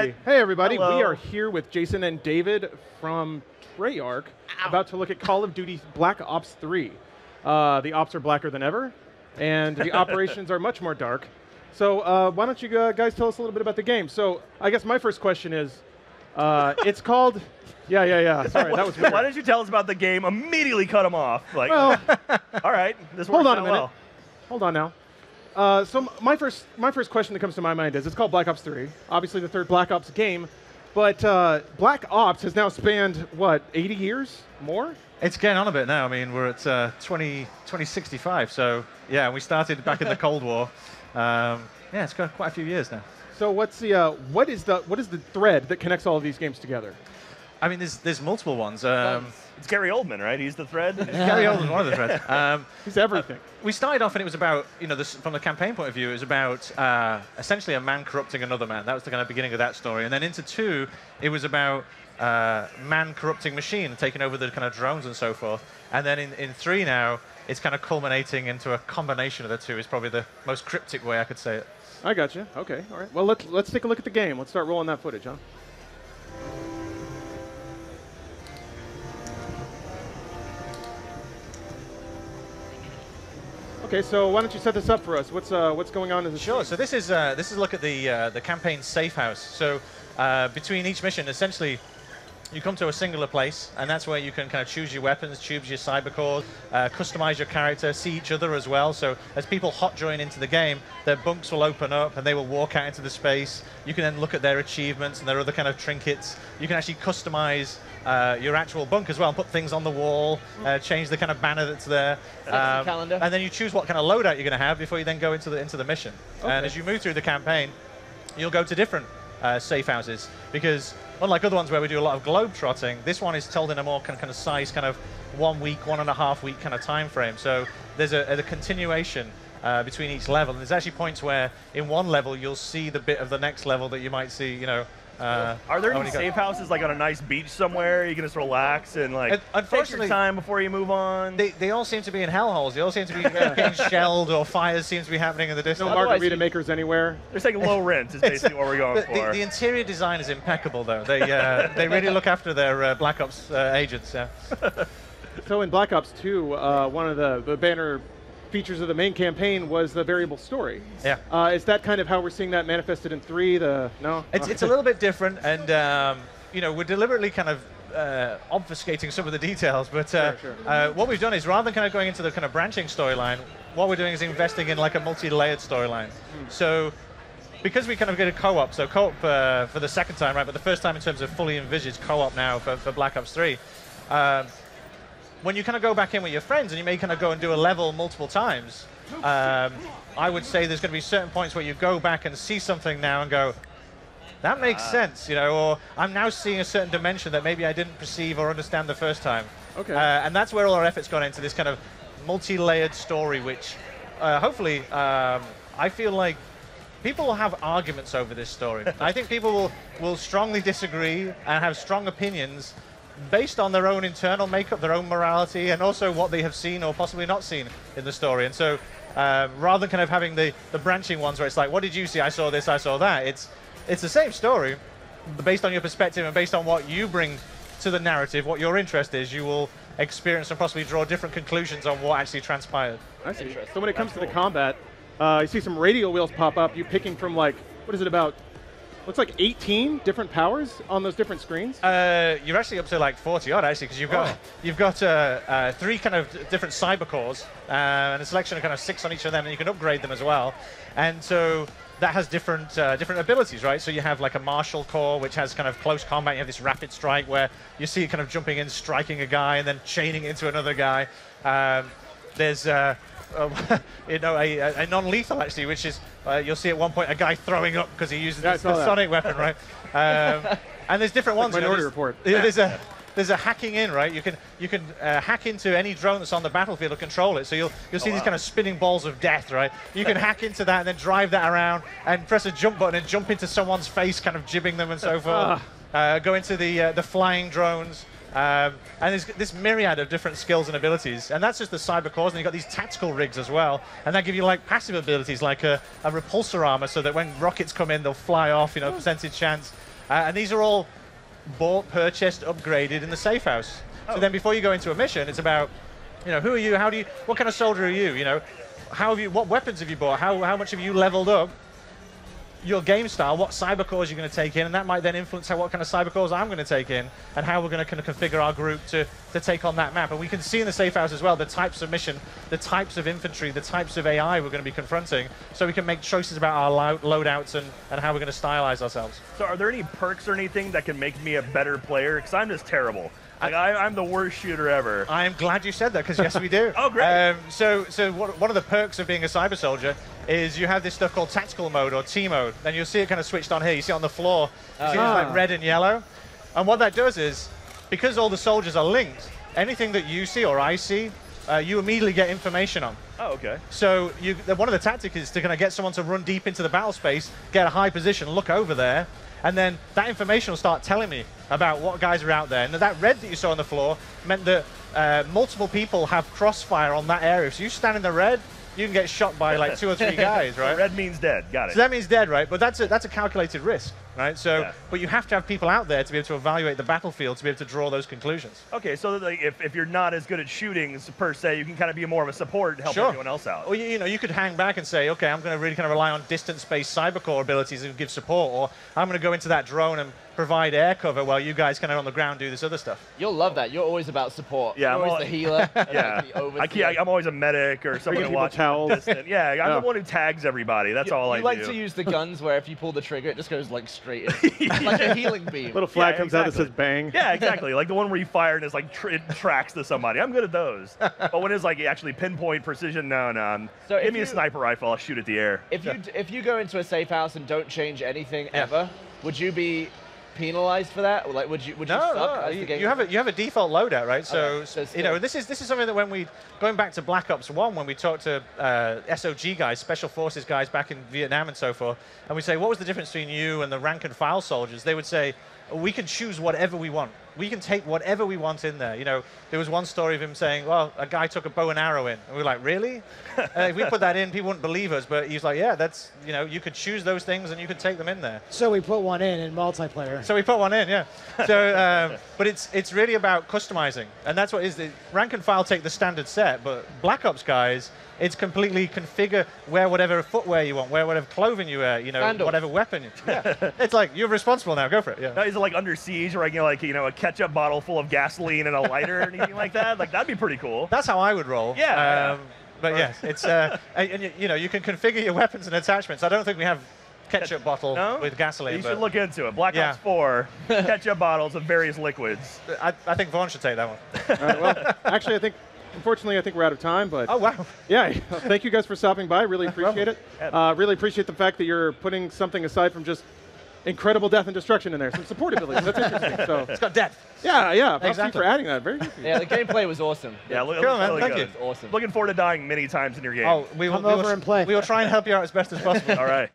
everybody. Hey, everybody. Hello. We are here with Jason and David from Treyarch, about to look at Call of Duty Black Ops 3. The ops are blacker than ever, and the operations are much more dark. So why don't you guys tell us a little bit about the game? So I guess my first question is, it's called... Yeah. Sorry, that was weird. Why didn't you tell us about the game? Immediately cut him off. Like, Well, all right, this hold works on a out minute. well. Hold on now. So my first question that comes to my mind is, it's called Black Ops 3, obviously the third Black Ops game, but Black Ops has now spanned, what, 80 years? More? It's getting on a bit now. I mean, we're at 2065, so yeah, we started back in the Cold War. Yeah, it's got quite a few years now. So what is the thread that connects all of these games together? I mean, there's multiple ones. It's Gary Oldman, right? He's the thread. Gary Oldman's one of the threads. He's everything. We started off and it was about, from the campaign point of view, it was about essentially a man corrupting another man. That was the kind of beginning of that story. And then into 2, it was about man corrupting machine, taking over the kind of drones and so forth. And then in 3 now, it's kind of culminating into a combination of the 2 is probably the most cryptic way I could say it. I got you. Okay, all right. Well, let's take a look at the game. Let's start rolling that footage, huh? Okay, so why don't you set this up for us? What's going on in the Sure. So this is a look at the campaign safe house. So between each mission, essentially, you come to a singular place, and that's where you can kind of choose your weapons, choose your cyber cores, customize your character, see each other as well. So as people hot join into the game, their bunks will open up and they will walk out into the space. You can then look at their achievements and their other kind of trinkets. You can actually customize your actual bunk as well, and put things on the wall, change the kind of banner that's there. Calendar. And then you choose what kind of loadout you're going to have before you then go into the mission. Okay. And as you move through the campaign, you'll go to different safe houses, because unlike other ones where we do a lot of globe trotting, this one is told in a more kind of size, kind of 1 week, 1.5 week kind of time frame. So there's a continuation between each level, and there's actually points where in one level you'll see the bit of the next level that you might see, Are there any safe houses like on a nice beach somewhere you can just relax and like take your time before you move on? They all seem to be in hellholes. They all seem to be getting shelled, or fires seem to be happening in the distance. No margarita makers anywhere. There's like low rent is basically what we're going for. The interior design is impeccable, though. They really look after their Black Ops agents. Yeah. So in Black Ops 2, one of the banner features of the main campaign was the variable story. Yeah. Is that kind of how we're seeing that manifested in 3? No? It's a little bit different, and we're deliberately kind of obfuscating some of the details. But Sure. what we've done is, rather than kind of going into the kind of branching storyline, what we're doing is investing in like a multi-layered storyline. So because we kind of get a co-op, so co-op for the second time, right? But the first time in terms of fully envisaged co-op now for Black Ops 3. When you kind of go back in with your friends and you may kind of go and do a level multiple times, I would say there's going to be certain points where you go back and see something now and go, that makes sense, or I'm now seeing a certain dimension that maybe I didn't perceive or understand the first time. Okay. And that's where all our effort's gone into, this kind of multi-layered story, which hopefully I feel like people will have arguments over this story. I think people will strongly disagree and have strong opinions based on their own internal makeup, their own morality, and also what they have seen or possibly not seen in the story. And so rather than kind of having the branching ones where it's like, what did you see? I saw this, I saw that. It's the same story, but based on your perspective and based on what you bring to the narrative, what your interest is, you will experience and possibly draw different conclusions on what actually transpired. I see. So when it comes to the combat, you see some radial wheels pop up. You picking from like, what is it about? Looks like 18 different powers on those different screens. You're actually up to like 40 odd actually, because you've got 3 kind of different cyber cores and a selection of kind of 6 on each of them, and you can upgrade them as well. And so that has different abilities, right? So you have like a martial core, which has kind of close combat. You have this rapid strike where you see it kind of jumping in, striking a guy, and then chaining into another guy. There's a non-lethal actually, which is you'll see at one point a guy throwing up because he uses the sonic weapon, right? And there's different ones. Minority Report. There's a hacking in, right? You can hack into any drone that's on the battlefield or control it. So you'll see these kind of spinning balls of death, right? You can hack into that and then drive that around and press a jump button and jump into someone's face, kind of jibbing them and so forth. Go into the flying drones. And there's this myriad of different skills and abilities, and that's just the cyber cores. And you've got these tactical rigs as well, and that give you like passive abilities, like a repulsor armor, so that when rockets come in, they'll fly off. Percentage chance. And these are all bought, purchased, upgraded in the safe house. So then before you go into a mission, it's about, who are you? What kind of soldier are you? What weapons have you bought? How much have you leveled up? Your game style, what cyber cores you're going to take in, and that might then influence what kind of cyber cores I'm going to take in, and how we're going to kind of configure our group to take on that map. And we can see in the safe house as well the types of mission, the types of infantry, the types of AI we're going to be confronting, so we can make choices about our loadouts and how we're going to stylize ourselves. So are there any perks or anything that can make me a better player? Because I'm just terrible. Like, I'm the worst shooter ever. I am glad you said that, because yes, we do. Oh, great. So one of the perks of being a cyber soldier is you have this stuff called tactical mode or T mode, and you'll see it kind of switched on here. You see it on the floor. You see it's like red and yellow. And what that does is, because all the soldiers are linked, anything that you see or I see, you immediately get information on. Oh, okay. So one of the tactics is to kind of get someone to run deep into the battle space, get a high position, look over there, and then that information will start telling me about what guys are out there. And that red that you saw on the floor meant that multiple people have crossfire on that area. So you stand in the red, you can get shot by like 2 or 3 guys, right? Red means dead. Got it. So that means dead, right? But that's a calculated risk, right? So, but you have to have people out there to be able to evaluate the battlefield to be able to draw those conclusions. Okay, so like, if you're not as good at shooting per se, you can kind of be more of a support and help everyone else out. Or you could hang back and say, okay, I'm going to really kind of rely on distance-based cybercore abilities and give support, or I'm going to go into that drone and provide air cover while you guys kind of on the ground do this other stuff. You'll love that. You're always about support. Yeah, You're always the healer. Yeah, I'm always a medic or someone to watch. Yeah, I'm the one who tags everybody. That's all I do. You like to use the guns where if you pull the trigger, it just goes like straight in. Like a healing beam. Little flag comes out that says bang. Yeah, exactly. Like the one where you fire and it's like it tracks to somebody. I'm good at those. But when it's like actually pinpoint precision, no. So give me a sniper rifle. I'll shoot at the air. If you go into a safe house and don't change anything ever, would you be penalized for that? Or like, would you suck as the game? You have a default loadout, right? So Okay. this is something that when we going back to Black Ops 1, when we talked to SOG guys, Special Forces guys back in Vietnam and so forth, and we say, what was the difference between you and the rank and file soldiers? They would say, we can choose whatever we want. We can take whatever we want in there. There was one story of him saying, well, a guy took a bow and arrow in. And we were like, really? If we put that in, people wouldn't believe us. But he's like, yeah, that's, you could choose those things and you could take them in there. So we put one in multiplayer. So we put one in, yeah. So, but it's really about customizing. And that's what is the rank and file take the standard set, but Black Ops guys, it's completely configure, wear whatever footwear you want, wear whatever clothing you wear, whatever weapon. Yeah. It's like, you're responsible now, go for it. Yeah. Now, is it like Under Siege, or a ketchup bottle full of gasoline and a lighter or anything like that? Like, that'd be pretty cool. That's how I would roll. Yeah. But yes, it's, and you can configure your weapons and attachments. I don't think we have ketchup bottle with gasoline. You should look into it. Black Ops 4, ketchup bottles of various liquids. I think Vaughn should take that one. All right, well, actually, unfortunately, I think we're out of time, but... Oh, wow. Yeah, thank you guys for stopping by. Really appreciate it. Really appreciate the fact that you're putting something aside from just incredible death and destruction in there. Some support abilities. That's interesting. So it's got depth. Yeah. Thanks for adding that. Very good. Yeah, the gameplay was awesome. Yeah, cool, man. really Thank good. you. Awesome. Looking forward to dying many times in your game. Oh, we will over and play. We will try and help you out as best as possible. All right.